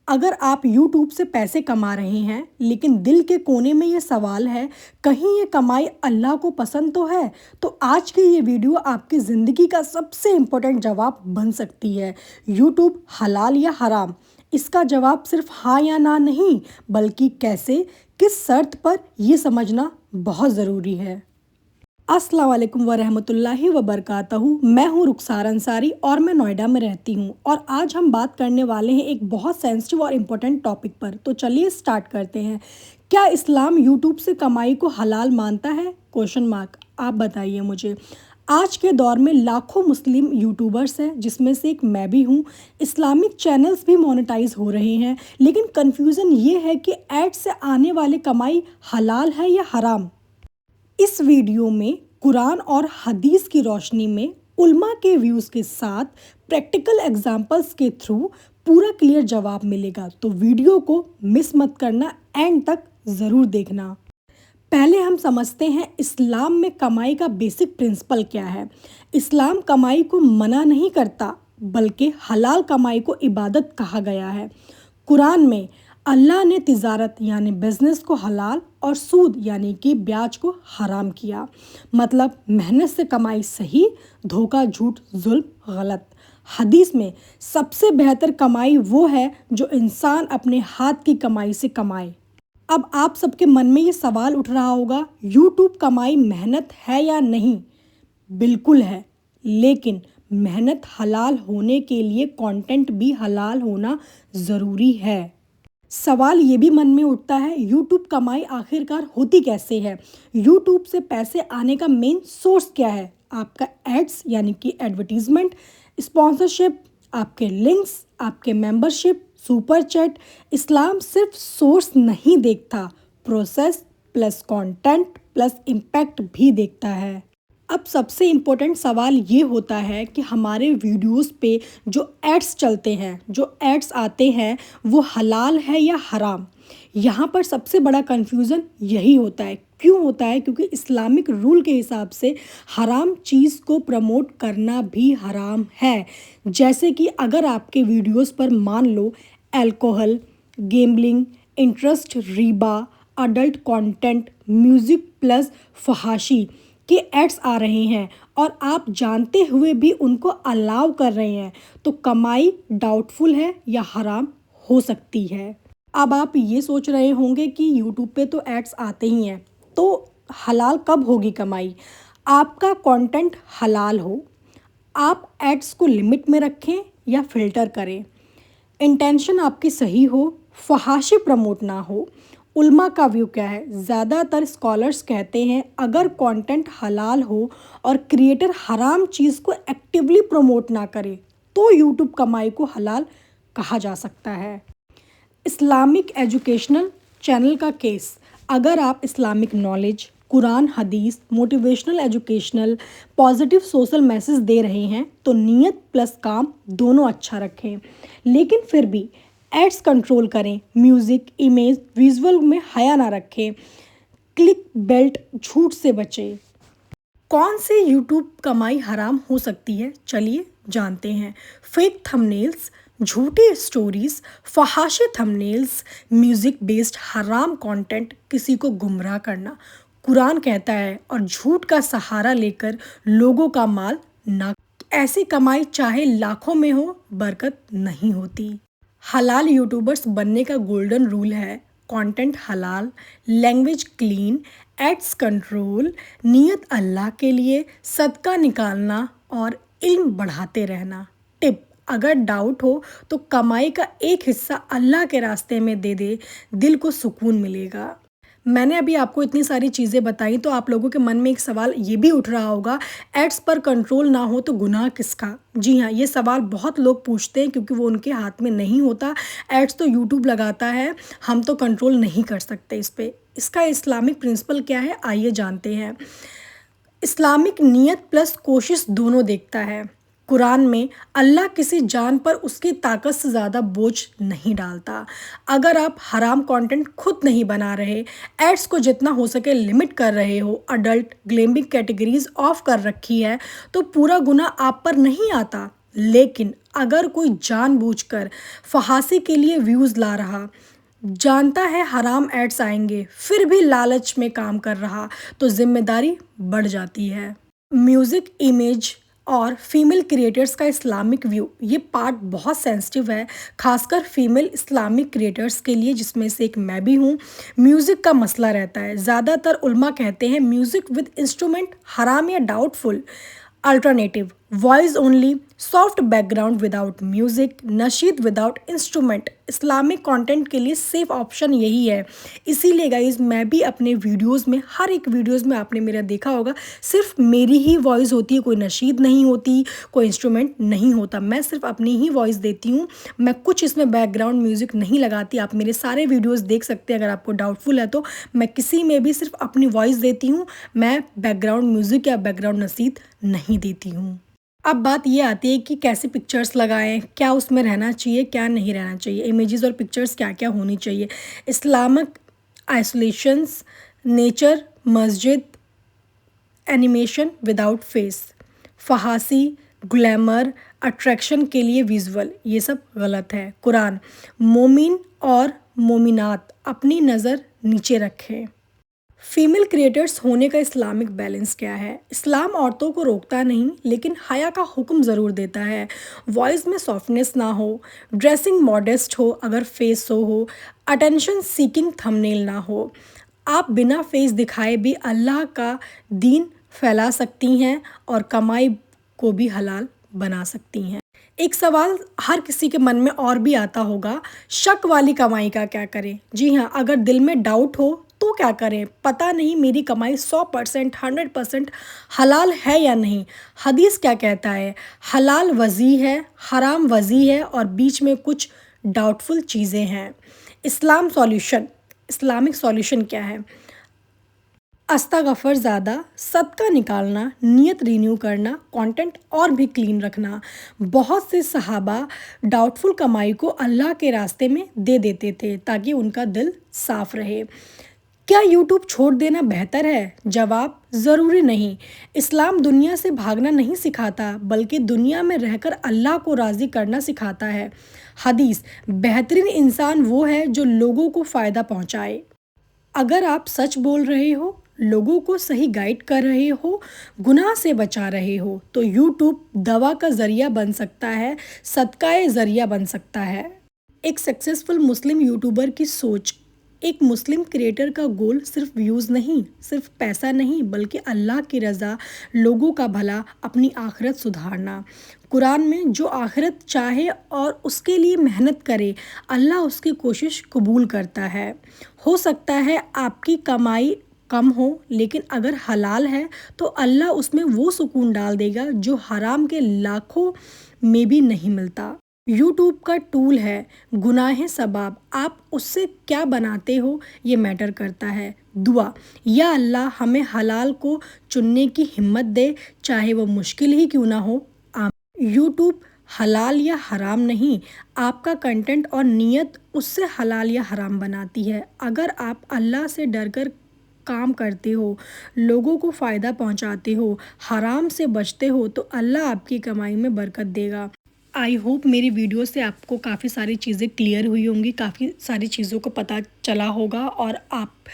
اگر آپ یوٹیوب سے پیسے کما رہے ہیں لیکن دل کے کونے میں یہ سوال ہے کہیں یہ کمائی اللہ کو پسند تو ہے، تو آج کی یہ ویڈیو آپ کی زندگی کا سب سے امپورٹنٹ جواب بن سکتی ہے۔ یوٹیوب حلال یا حرام؟ اس کا جواب صرف ہاں یا نہ نہیں، بلکہ کیسے، کس شرط پر، یہ سمجھنا بہت ضروری ہے۔ السلام علیکم ورحمۃ اللہ وبرکاتہ۔ میں ہوں رخسار انصاری اور میں نوئیڈا میں رہتی ہوں، اور آج ہم بات کرنے والے ہیں ایک بہت سینسٹیو اور امپورٹنٹ ٹاپک پر۔ تو چلیے سٹارٹ کرتے ہیں۔ کیا اسلام یوٹیوب سے کمائی کو حلال مانتا ہے؟ Question mark. آپ بتائیے مجھے۔ آج کے دور میں لاکھوں مسلم یوٹیوبرس ہیں، جس میں سے ایک میں بھی ہوں۔ اسلامک چینلز بھی مونیٹائز ہو رہے ہیں، لیکن کنفیوژن یہ ہے کہ ایڈ سے آنے والے کمائی حلال ہے یا حرام؟ اس ویڈیو میں قرآن اور حدیث کی روشنی میں علماء کے ویوز کے ساتھ پریکٹیکل ایگزامپلز کے تھرو پورا کلیئر جواب ملے گا، تو ویڈیو کو مس مت کرنا، اینڈ تک ضرور دیکھنا۔ پہلے ہم سمجھتے ہیں اسلام میں کمائی کا بیسک پرنسپل کیا ہے۔ اسلام کمائی کو منع نہیں کرتا، بلکہ حلال کمائی کو عبادت کہا گیا ہے۔ قرآن میں اللہ نے تجارت یعنی بزنس کو حلال اور سود یعنی کہ بیاج کو حرام کیا۔ مطلب محنت سے کمائی صحیح، دھوکہ، جھوٹ، ظلم غلط۔ حدیث میں سب سے بہتر کمائی وہ ہے جو انسان اپنے ہاتھ کی کمائی سے کمائے۔ اب آپ سب کے من میں یہ سوال اٹھ رہا ہوگا، یوٹیوب کمائی محنت ہے یا نہیں؟ بالکل ہے، لیکن محنت حلال ہونے کے لیے کنٹینٹ بھی حلال ہونا ضروری ہے۔ سوال یہ بھی من میں اٹھتا ہے، یوٹیوب کمائی آخرکار ہوتی کیسے ہے؟ یوٹیوب سے پیسے آنے کا مین سورس کیا ہے؟ آپ کا ایڈس یعنی کہ ایڈورٹیزمنٹ، اسپانسرشپ، آپ کے لنکس، آپ کے ممبرشپ، سپر چیٹ۔ اسلام صرف سورس نہیں دیکھتا، process plus content plus impact بھی دیکھتا ہے۔ اب سب سے امپورٹنٹ سوال یہ ہوتا ہے کہ ہمارے ویڈیوز پہ جو ایڈس چلتے ہیں، جو ایڈس آتے ہیں، وہ حلال ہے یا حرام؟ یہاں پر سب سے بڑا کنفیوژن یہی ہوتا ہے۔ کیوں ہوتا ہے؟ کیونکہ اسلامک رول کے حساب سے حرام چیز کو پروموٹ کرنا بھی حرام ہے۔ جیسے کہ اگر آپ کے ویڈیوز پر مان لو الکوہل، گیمبلنگ، انٹرسٹ، ربا، اڈلٹ کنٹینٹ، میوزک پلس فحاشی کے ایڈس آ رہے ہیں، اور آپ جانتے ہوئے بھی ان کو الاؤ کر رہے ہیں، تو کمائی ڈاؤٹ فل ہے یا حرام ہو سکتی ہے۔ اب آپ یہ سوچ رہے ہوں گے کہ یوٹیوب پہ تو ایڈس آتے ہی ہیں، تو حلال کب ہوگی کمائی؟ آپ کا کنٹینٹ حلال ہو، آپ ایڈس کو لمٹ میں رکھیں یا فلٹر کریں، انٹینشن آپ کی صحیح ہو، فحاشی پروموٹ نہ ہو۔ علماء کا ویو کیا ہے؟ زیادہ تر اسکالرس کہتے ہیں اگر کنٹینٹ حلال ہو اور کریٹر حرام چیز کو ایکٹیولی پروموٹ نہ کرے تو یوٹیوب کمائی کو حلال کہا جا سکتا ہے۔ اسلامک ایجوکیشنل چینل کا کیس: اگر آپ اسلامک نالج، قرآن حدیث، motivational educational, positive social message دے رہے ہیں تو نیت پلس کام دونوں اچھا رکھیں، لیکن پھر بھی ایڈس کنٹرول کریں، میوزک، امیج، ویژول میں حیا نہ رکھیں، کلک بیلٹ، جھوٹ سے بچیں۔ کون سے یوٹیوب کمائی حرام ہو سکتی ہے؟ چلیے جانتے ہیں۔ فیک تھمبنیلز، جھوٹی اسٹوریز، فحاشی تھمبنیلز، میوزک بیسڈ حرام کنٹینٹ، کسی کو گمراہ کرنا۔ قرآن کہتا ہے اور جھوٹ کا سہارا لے کر لوگوں کا مال نہ، ایسی کمائی چاہے لاکھوں میں ہو، برکت نہیں ہوتی۔ حلال یوٹیوبرس بننے کا گولڈن رول ہے: کنٹینٹ حلال، لینگویج کلین، ایڈس کنٹرول، نیت اللہ کے لیے، صدقہ نکالنا اور علم بڑھاتے رہنا۔ ٹپ: اگر ڈاؤٹ ہو تو کمائی کا ایک حصہ اللہ کے راستے میں دے دے، دل کو سکون ملے گا۔ میں نے ابھی آپ کو اتنی ساری چیزیں بتائیں، تو آپ لوگوں کے من میں ایک سوال یہ بھی اٹھ رہا ہوگا، ایڈس پر کنٹرول نہ ہو تو گناہ کس کا؟ جی ہاں، یہ سوال بہت لوگ پوچھتے ہیں کیونکہ وہ ان کے ہاتھ میں نہیں ہوتا۔ ایڈس تو یوٹیوب لگاتا ہے، ہم تو کنٹرول نہیں کر سکتے اس پہ۔ اس کا اسلامک پرنسپل کیا ہے؟ آئیے جانتے ہیں۔ اسلامک نیت پلس کوشش دونوں دیکھتا ہے۔ قرآن میں اللہ کسی جان پر اس کی طاقت سے زیادہ بوجھ نہیں ڈالتا۔ اگر آپ حرام کنٹینٹ خود نہیں بنا رہے، ایڈس کو جتنا ہو سکے لمٹ کر رہے ہو، اڈلٹ گیمنگ کیٹیگریز آف کر رکھی ہے، تو پورا گناہ آپ پر نہیں آتا، لیکن اگر کوئی جان بوجھ کر فحاشی کے لیے ویوز لا رہا، جانتا ہے حرام ایڈس آئیں گے، پھر بھی لالچ میں کام کر رہا، تو ذمہ داری بڑھ جاتی ہے۔ میوزک، امیج اور فیمیل کریٹرز کا اسلامک ویو، یہ پارٹ بہت سینسٹیو ہے، خاص کر فیمیل اسلامک کریٹرز کے لیے، جس میں سے ایک میں بھی ہوں۔ میوزک کا مسئلہ رہتا ہے، زیادہ تر علماء کہتے ہیں میوزک ود انسٹرومنٹ حرام یا doubtful. Alternative: voice only, soft background without music, نشید وداؤٹ انسٹرومنٹ۔ اسلامک کانٹینٹ کے لیے سیف آپشن یہی ہے۔ اسی لیے گائز میں بھی اپنے ویڈیوز میں، ہر ایک ویڈیوز میں آپ نے میرا دیکھا ہوگا، صرف میری ہی وائس ہوتی ہے، کوئی نشید نہیں ہوتی، کوئی انسٹرومنٹ نہیں ہوتا، میں صرف اپنی ہی وائس دیتی ہوں، میں کچھ اس میں بیک گراؤنڈ میوزک نہیں لگاتی۔ آپ میرے سارے ویڈیوز دیکھ سکتے ہیں، اگر آپ کو ڈاؤٹ فل ہے تو میں کسی میں بھی صرف اپنی وائس دیتی ہوں، میں بیک گراؤنڈ میوزک یا بیک گراؤنڈ نشید نہیں دیتی ہوں۔ اب بات یہ آتی ہے کہ کیسے پکچرز لگائیں، کیا اس میں رہنا چاہیے، کیا نہیں رہنا چاہیے، امیجز اور پکچرز کیا کیا ہونی چاہیے۔ اسلامک آئسولیشنز، نیچر، مسجد، اینیمیشن وداؤٹ فیس، فحاشی، گلیمر، اٹریکشن کے لیے ویژول، یہ سب غلط ہے۔ قرآن: مومن اور مومنات اپنی نظر نیچے رکھیں۔ فیمیل کریٹرز ہونے کا اسلامک بیلنس کیا ہے؟ اسلام عورتوں کو روکتا نہیں، لیکن حیا کا حکم ضرور دیتا ہے۔ وائس میں سافٹنس نہ ہو، ڈریسنگ ماڈسٹ ہو اگر فیس شو ہو، اٹینشن سیکنگ تھمبنیل نہ ہو۔ آپ بنا فیس دکھائے بھی اللہ کا دین پھیلا سکتی ہیں اور کمائی کو بھی حلال بنا سکتی ہیں۔ ایک سوال ہر کسی کے من میں اور بھی آتا ہوگا، شک والی کمائی کا کیا کریں؟ جی ہاں، اگر دل میں ڈاؤٹ ہو تو کیا کریں؟ پتہ نہیں میری کمائی 100%، 100% حلال ہے یا نہیں۔ حدیث کیا کہتا ہے؟ حلال وضیع ہے، حرام وضیع ہے، اور بیچ میں کچھ ڈاؤٹ فل چیزیں ہیں۔ اسلامک سولوشن کیا ہے؟ استغفار زیادہ، صدقہ نکالنا، نیت رینیو کرنا، کانٹینٹ اور بھی کلین رکھنا۔ بہت سے صحابہ ڈاؤٹ فل کمائی کو اللہ کے راستے میں دے دیتے تھے تاکہ ان کا دل صاف رہے۔ کیا یوٹیوب چھوڑ دینا بہتر ہے؟ جواب: ضروری نہیں۔ اسلام دنیا سے بھاگنا نہیں سکھاتا، بلکہ دنیا میں رہ کر اللہ کو راضی کرنا سکھاتا ہے۔ حدیث: بہترین انسان وہ ہے جو لوگوں کو فائدہ پہنچائے۔ اگر آپ سچ بول رہے ہو، لوگوں کو صحیح گائیڈ کر رہے ہو، گناہ سے بچا رہے ہو، تو یوٹیوب دوا کا ذریعہ بن سکتا ہے، صدقہ ذریعہ بن سکتا ہے۔ ایک سکسیسفل مسلم یوٹیوبر کی سوچ: ایک مسلم کریٹر کا گول صرف ویوز نہیں، صرف پیسہ نہیں، بلکہ اللہ کی رضا، لوگوں کا بھلا، اپنی آخرت سدھارنا۔ قرآن میں جو آخرت چاہے اور اس کے لیے محنت کرے، اللہ اس کی کوشش قبول کرتا ہے۔ ہو سکتا ہے آپ کی کمائی کم ہو، لیکن اگر حلال ہے تو اللہ اس میں وہ سکون ڈال دے گا جو حرام کے لاکھوں میں بھی نہیں ملتا۔ یوٹیوب کا ٹول ہے، گناہ ثواب، آپ اس سے کیا بناتے ہو یہ میٹر کرتا ہے۔ دعا: یا اللہ ہمیں حلال کو چننے کی ہمت دے، چاہے وہ مشکل ہی کیوں نہ ہو۔ آمین۔ یوٹیوب حلال یا حرام نہیں، آپ کا کنٹینٹ اور نیت اس سے حلال یا حرام بناتی ہے۔ اگر آپ اللہ سے ڈر کر کام کرتے ہو، لوگوں کو فائدہ پہنچاتے ہو، حرام سے بچتے ہو، تو اللہ آپ کی کمائی میں برکت دے گا۔ آئی ہوپ میری ویڈیو سے آپ کو کافی ساری چیزیں کلیئر ہوئی ہوں گی، کافی ساری چیزوں کو پتہ چلا ہوگا، اور آپ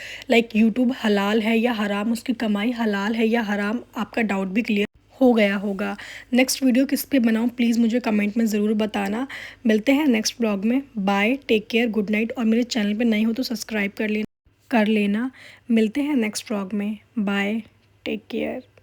یوٹیوب حلال ہے یا حرام، اس کی کمائی حلال ہے یا حرام، آپ کا ڈاؤٹ بھی کلیئر ہو گیا ہوگا۔ نیکسٹ ویڈیو کس پہ بناؤں پلیز مجھے کمنٹ میں ضرور بتانا۔ ملتے ہیں نیکسٹ بلاگ میں۔ Bye, take care, good night, اور میرے چینل پہ نئے ہو تو سبسکرائب کر لینا۔ ملتے ہیں نیکسٹ بلاگ میں۔ Bye, take care.